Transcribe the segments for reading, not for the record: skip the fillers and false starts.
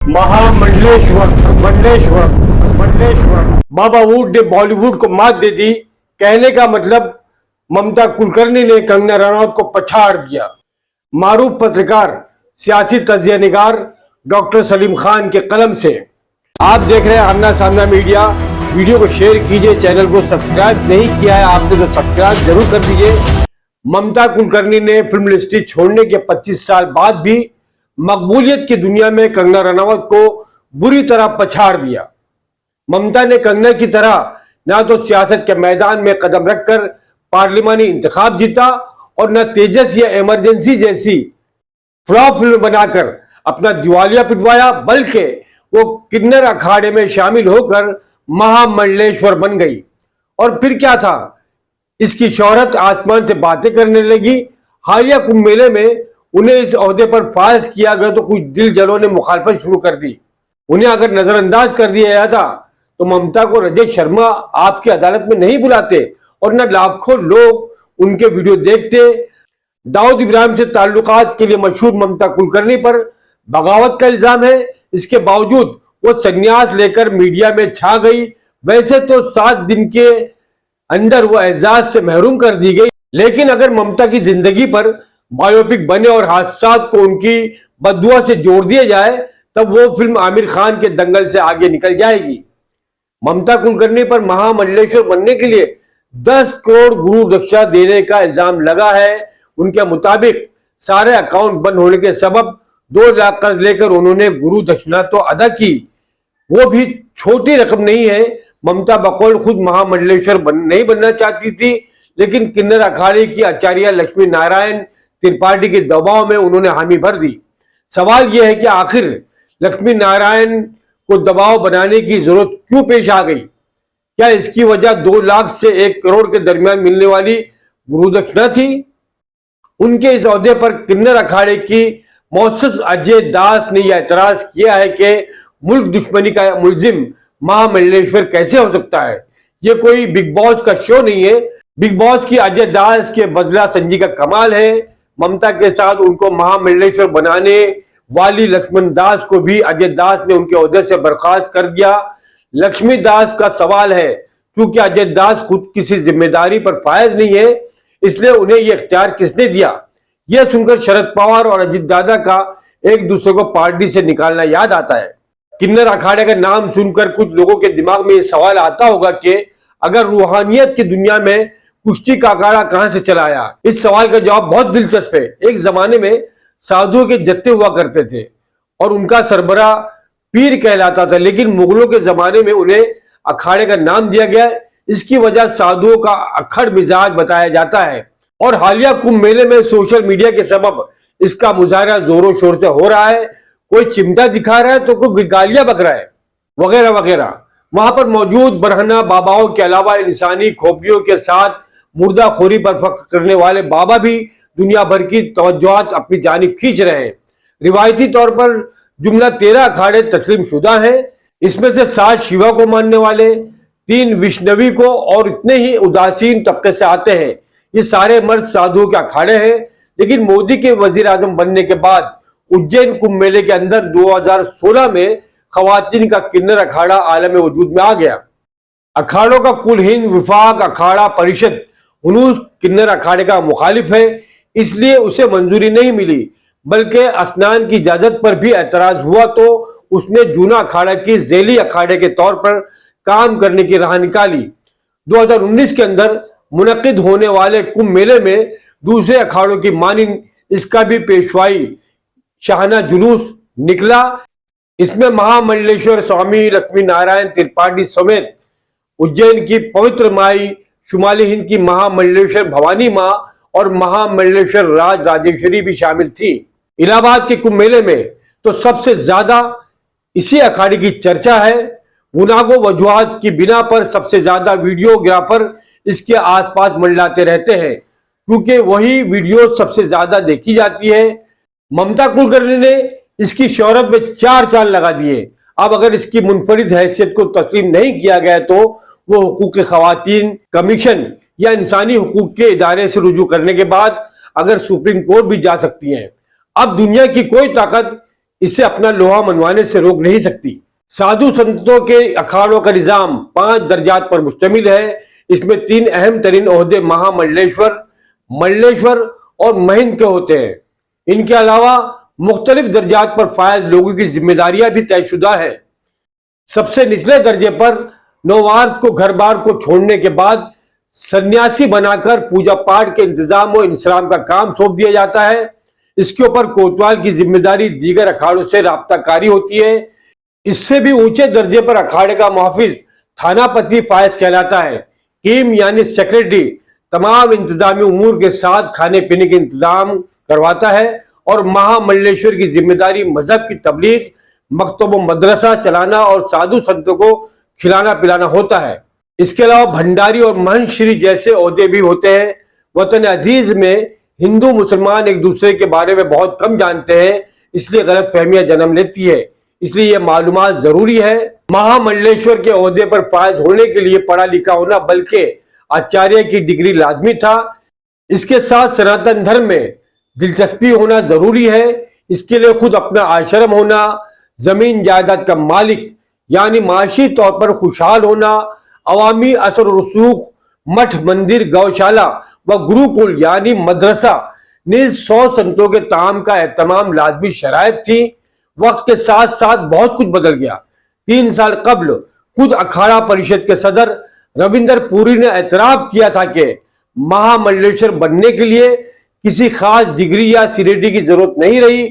महामंडलेश्वर मंडलेश्वर मंडलेश्वर बाबा would ने बॉलीवुड को मात दे दी। कहने का मतलब ममता कुलकर्णी ने कंगना रनौत को पछाड़ दिया। मारूफ पत्रकार सियासी तज्जियानिगार डॉक्टर सलीम खान के कलम से। आप देख रहे हैं आमना सामना मीडिया। वीडियो को शेयर कीजिए, चैनल को सब्सक्राइब नहीं किया है आपने तो सब्सक्राइब जरूर कर दीजिए। ममता कुलकर्णी ने फिल्म इंडस्ट्री छोड़ने के 25 साल बाद भी मकबूलियत की दुनिया में कंगना रनौत को बुरी तरह पछाड़ दिया। ममता ने कंगना की तरह न तो सियासत के मैदान में कदम रखकर पार्लिमानी इंतखाब जीता और न तेजस या इमरजेंसी जैसी फ्लॉप फिल्म बनाकर अपना दिवालिया पिटवाया, बल्कि वो किन्नर अखाड़े में शामिल होकर महामंडलेश्वर बन गई। और फिर क्या था, इसकी शोहरत आसमान से बातें करने लगी। हालिया कुंभ मेले में उन्हें इस ओहदे पर फायज किया गया तो कुछ दिल जलों ने मुखालफत शुरू कर दी। उन्हें अगर नजरअंदाज कर दिया गया था तो ममता को रजत शर्मा आपकी अदालत में नहीं बुलाते और न लाखों लोग उनके वीडियो देखते। दाऊद इब्राहिम से ताल्लुकात के लिए मशहूर ममता कुलकर्णी पर बगावत का इल्जाम है। इसके बावजूद वो संन्यास लेकर मीडिया में छा गई। वैसे तो 7 दिन के अंदर वो एजाज से महरूम कर दी गई, लेकिन अगर ममता की जिंदगी पर बायोपिक बने और हादसात को उनकी बददुआ से जोड़ दिया जाए तब वो फिल्म आमिर खान के दंगल से आगे निकल जाएगी। ममता कुलकर्णी पर महामंडलेश्वर बनने के लिए 10 करोड़ गुरु दक्षिणा देने का इल्जाम लगा है। उनके मुताबिक सारे अकाउंट बंद होने के सबब 2 लाख कर्ज लेकर उन्होंने गुरु दक्षिणा तो अदा की, वो भी छोटी रकम नहीं है। ममता बकौल खुद महामंडलेश्वर नहीं बनना चाहती थी, लेकिन किन्नर अखाड़े की आचार्य लक्ष्मी नारायण त्रिपाठी के दबाव में उन्होंने हामी भर दी। सवाल यह है कि आखिर लक्ष्मी नारायण को दबाव बनाने की जरूरत क्यों पेश आ गई? क्या इसकी वजह 2 लाख से 1 करोड़ के दरमियान मिलने वाली गुरुदक्षिणा थी? उनके इस ओहदे पर किन्नर अखाड़े की मौसस अजय दास ने यह एतराज किया है कि मुल्क दुश्मनी का मुलजिम महामंडलेश्वर कैसे हो सकता है। यह कोई बिग बॉस का शो नहीं है। बिग बॉस की अजय दास के बजला संजी का कमाल है। ममता के साथ उनको महामंडलेश्वर बनाने वाली लक्ष्मण दास को भी अजय दास ने उनके ओहदे से बर्खास्त कर दिया। लक्ष्मी दास का सवाल है, क्योंकि अजय दास खुद किसी जिम्मेदारी पर फायज नहीं है, इसलिए उन्हें यह इख्तियार किसने दिया? यह सुनकर शरद पवार और अजित दादा का एक दूसरे को पार्टी से निकालना याद आता है। किन्नर अखाड़े का नाम सुनकर कुछ लोगों के दिमाग में यह सवाल आता होगा कि अगर रूहानियत की दुनिया में कुश्ती का अखाड़ा कहां से चला आया? इस सवाल का जवाब बहुत दिलचस्प है। एक जमाने में साधुओं के जत्थे हुआ करते थे और उनका सरबरा पीर कहलाता था, लेकिन मुगलों के जमाने में उन्हें अखाड़े का नाम दिया गया। इसकी वजह साधुओं का अक्खड़ मिजाज बताया जाता है और हालिया कुंभ मेले में सोशल मीडिया के सबब इसका मुजाहरा जोरों शोर से हो रहा है। कोई चिमटा दिखा रहा है तो कोई गालियां बक रहा है, वगैरह वगैरह। वहां पर मौजूद बरहना बाबाओं के अलावा इंसानी खोपड़ियों के साथ मुर्दाखोरी पर फख्र करने वाले बाबा भी दुनिया भर की तवज्जुहात अपनी जानिब खींच रहे हैं। रिवायती तौर पर जुमला 13 अखाड़े तस्लीम शुदा है। इसमें से 7 शिवा को मानने वाले, 3 विष्णवी को और इतने ही उदासीन तबके से आते हैं। ये सारे मर्द साधुओं के अखाड़े हैं। लेकिन मोदी के वजीर आजम बनने के बाद उज्जैन कुंभ मेले के अंदर 2016 में खवातीन का किन्नर अखाड़ा आलम वजूद में आ गया। अखाड़ों का कुल हिंद विफाक अखाड़ा परिषद हुनूस किन्नर अखाड़े का मुखालिफ है, इसलिए उसे मंजूरी नहीं मिली, बल्कि स्नान की इजाजत पर भी एतराज हुआ तो उसने जूना अखाड़ा की झेली अखाड़े के तौर पर काम करने की राह निकाली। 2019 के अंदर मुनक्किद होने वाले कुंभ मेले में दूसरे अखाड़ों की मानिंद इसका भी पेशवाई शाहना जुलूस निकला। इसमें महामंडलेश्वर स्वामी लक्ष्मी नारायण त्रिपाठी समेत उज्जैन की पवित्र माई, शुमाली हिंद की महामंडलेश्वर भवानी माँ और महामंडलेश्वर राज राजेश्वरी भी शामिल थी। इलाहाबाद के कुंभ मेले में तो सबसे ज्यादा इसी अखाड़े की चर्चा है। गुनागो वजूहात की बिना पर सबसे ज्यादा वीडियोग्राफर इसके आसपास मंडलाते रहते हैं, क्योंकि वही वीडियो सबसे ज्यादा देखी जाती है। ममता कुलकर्णी ने इसकी शोहरत में 4 चांद लगा दिए। अब अगर इसकी मुनफरिद हैसियत को तस्लीम नहीं किया गया तो वो हुकूक खवातीन कमीशन या इंसानी हुकूक के इदारे से रुजू करने के बाद अगर सुप्रीम कोर्ट भी जा सकती हैं। अब दुनिया की कोई ताकत इसे अपना लोहा मनवाने से रोक नहीं सकती। साधु संतों के अखाड़ों का निजाम 5 दर्जात पर मुश्तमिल है। इसमें 3 अहम तरीन ओहदे महामंडलेश्वर, मंडलेश्वर और महिंद के होते हैं। इनके अलावा मुख्तलिफ दर्जात पर फायज लोगों की जिम्मेदारियां भी तयशुदा है। सबसे निचले दर्जे पर नौवार्द को घर बार को छोड़ने के बाद सन्यासी बनाकर पूजा पाठ के इंतजाम और इंसराम का काम सौंप दिया जाता है। इसके ऊपर कोतवाल की जिम्मेदारी दीगर अखाड़ों से राब्ताकारी होती है। इससे भी ऊंचे दर्जे पर अखाड़े का मुहाफिज थानापति फायज कहलाता है। कीम यानी सेक्रेटरी तमाम इंतजामी उमूर के साथ खाने पीने के इंतजाम करवाता है और महामंडलेश्वर की जिम्मेदारी मजहब की तबलीग, मकतब मदरसा चलाना और साधु संतों को खिलाना पिलाना होता है। इसके अलावा भंडारी और महंत श्री जैसे ओहदे भी होते हैं। वतन अजीज में हिंदू मुसलमान एक दूसरे के बारे में बहुत कम जानते हैं, इसलिए गलत फहमियां जन्म लेती है। इसलिए यह मालूमात जरूरी है। महामंडलेश्वर के ओहदे पर फायज होने के लिए पढ़ा लिखा होना बल्कि आचार्य की डिग्री लाजमी था। इसके साथ सनातन धर्म में दिलचस्पी होना जरूरी है। इसके लिए खुद अपना आश्रम होना, जमीन जायदाद का मालिक यानी माशी तौर पर खुशहाल होना, अवामी असर रसूख, मठ मंदिर, गौशाला व गुरुकुल यानी मदरसा निज 100 संतों के ताम का एहतमाम लाजमी शरायत थी। वक्त के साथ साथ बहुत कुछ बदल गया। 3 साल कबल खुद अखाड़ा परिषद के सदर रविंदर पुरी ने एतराफ किया था कि महामंडलेश्वर बनने के लिए किसी खास डिग्री या सीरेटी की जरूरत नहीं रही।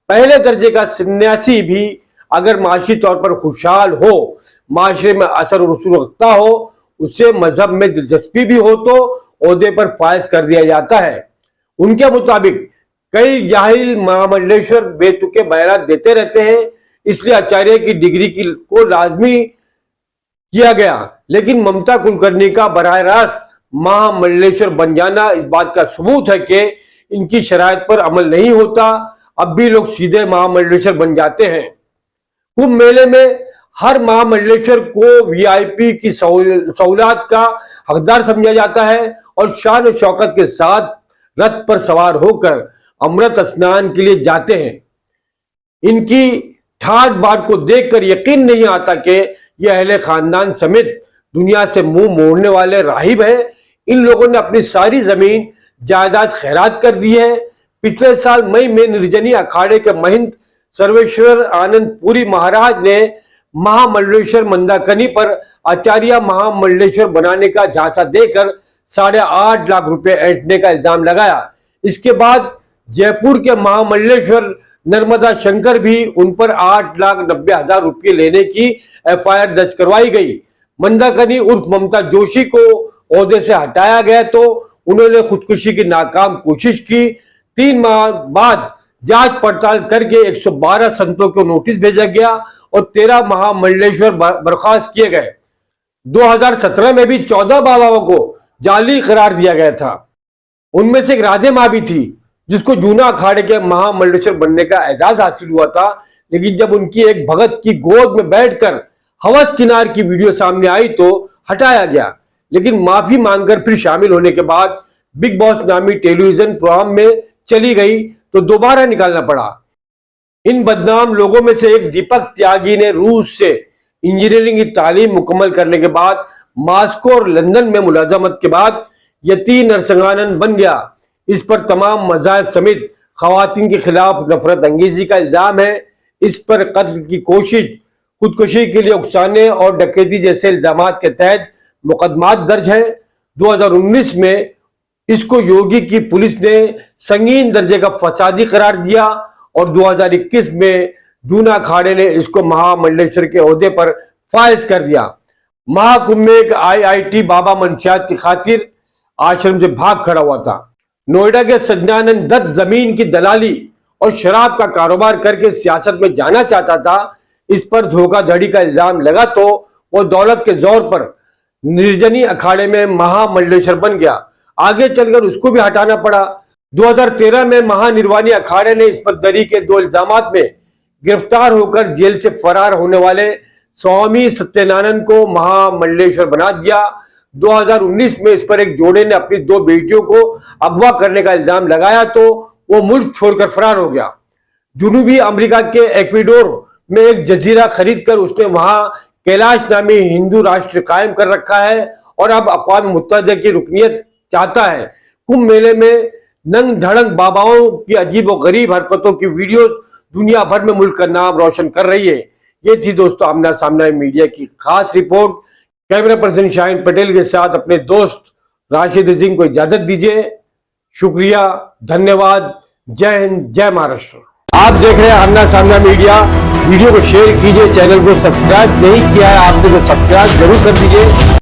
पहले दर्जे का सन्यासी भी अगर माशी तौर पर खुशहाल हो, माशरे में असर रसूल रखता हो, उससे मजहब में दिलचस्पी भी हो तो ओहदे पर फायज कर दिया जाता है। उनके मुताबिक कई जाहिल महामंडलेश्वर बेतुके बयान देते रहते हैं, इसलिए आचार्य की डिग्री को लाजमी किया गया। लेकिन ममता कुलकर्णी का बराह रास्त महामंडलेश्वर बन जाना इस बात का सबूत है कि इनकी शरायत पर अमल नहीं होता। अब भी लोग सीधे महामंडलेश्वर बन जाते हैं। कुंभ मेले में हर महामंडलेश्वर को वीआईपी की सहूलत का हकदार समझा जाता है और शान और शौकत के साथ रथ पर सवार होकर अमृत स्नान के लिए जाते हैं। इनकी ठाट बाट को देखकर यकीन नहीं आता कि यह अहले खानदान समेत दुनिया से मुंह मोड़ने वाले राहिब है। इन लोगों ने अपनी सारी जमीन जायदाद खैरात कर दी है। पिछले साल मई में निर्जनी अखाड़े के महंत सर्वेश्वर आनंद पुरी महाराज ने महामंडलेश्वर मंदाकनी पर आचार्य महामंडलेश्वर बनाने का झांसा देकर 8.5 लाख रुपए ऐंठने का इल्जाम लगाया। इसके बाद जयपुर के महामंडलेश्वर नर्मदा शंकर भी उन पर 8,90,000 रुपये लेने की एफआईआर दर्ज करवाई गई। मंदाकनी उर्फ ममता जोशी को ओहदे से हटाया गया तो उन्होंने खुदकुशी की नाकाम कोशिश की। 3 माह बाद जांच पड़ताल करके 112 संतों को नोटिस भेजा गया और 13 महामंडलेश्वर बर्खास्त किए गए। 2017 में भी 14 बाबाओं को जाली करार दिया गया था। उनमें से एक राधे माँ भी थी जिसको जूना अखाड़े के महामंडलेश्वर बनने का एजाज हासिल हुआ था। लेकिन जब उनकी एक भगत की गोद में बैठकर हवस किनार की वीडियो सामने आई तो हटाया गया। लेकिन माफी मांगकर फिर शामिल होने के बाद बिग बॉस नामी टेलीविजन प्रोग्राम में चली गई तो दोबारा निकालना पड़ा। इन बदनाम लोगों में से एक दीपक त्यागी ने रूस से इंजीनियरिंग की तालीम मुकम्मल करने के बाद मास्को और लंदन में मुलाजमत के बाद यती नरसंगानंद बन गया। इस पर तमाम मज़ाहिब समेत खवातीन के खिलाफ नफरत अंगेजी का इल्जाम है। इस पर कत्ल की कोशिश, खुदकुशी के लिए उकसाने और डकैती जैसे इल्जामात के तहत मुकदमात दर्ज है। 2019 में इसको योगी की पुलिस ने संगीन दर्जे का फसादी करार दिया और 2021 में जूना अखाड़े ने इसको महामंडलेश्वर के ओहदे पर फायज कर दिया। महाकुंभ में एक IIT बाबा मंशियात की खातिर आश्रम से भाग खड़ा हुआ था। नोएडा के सज्जनानंद दत्त जमीन की दलाली और शराब का कारोबार करके सियासत में जाना चाहता था। इस पर धोखाधड़ी का इल्जाम लगा तो वो दौलत के जोर पर निर्जनी अखाड़े में महामंडलेश्वर बन गया। आगे चलकर उसको भी हटाना पड़ा। 2013 में महानिर्वाणी अखाड़े ने इस पर दरी के 2 इल्जामात में गिरफ्तार होकर जेल से फरार होने वाले स्वामी सत्यनारायण को महामंडलेश्वर बना दिया। 2019 में इस पर एक जोड़े ने अपनी 2 बेटियों को अगवा करने का इल्जाम लगाया तो वो मुल्क छोड़कर फरार हो गया। जुनूबी अमेरिका के एक्वेडोर में एक जजीरा खरीद कर उसने वहां कैलाश नामी हिंदू राष्ट्र कायम कर रखा है और अब अक़वाम मुत्तहिदा की रुकनीत चाहता है। कुंभ मेले में नंग धड़ंग बाबाओं की अजीब और गरीब हरकतों की वीडियो दुनिया भर में मुल्क का नाम रोशन कर रही है। ये थी दोस्तों आमना सामना मीडिया की खास report. Camera person Shaheen Patel के साथ अपने दोस्त राशिद अजीम को इजाजत दीजिए। शुक्रिया, धन्यवाद, जय हिंद, जय महाराष्ट्र। आप देख रहे हैं आमना सामना मीडिया। वीडियो को शेयर कीजिए, चैनल को सब्सक्राइब नहीं किया है आपने तो सब्सक्राइब जरूर कर दीजिए।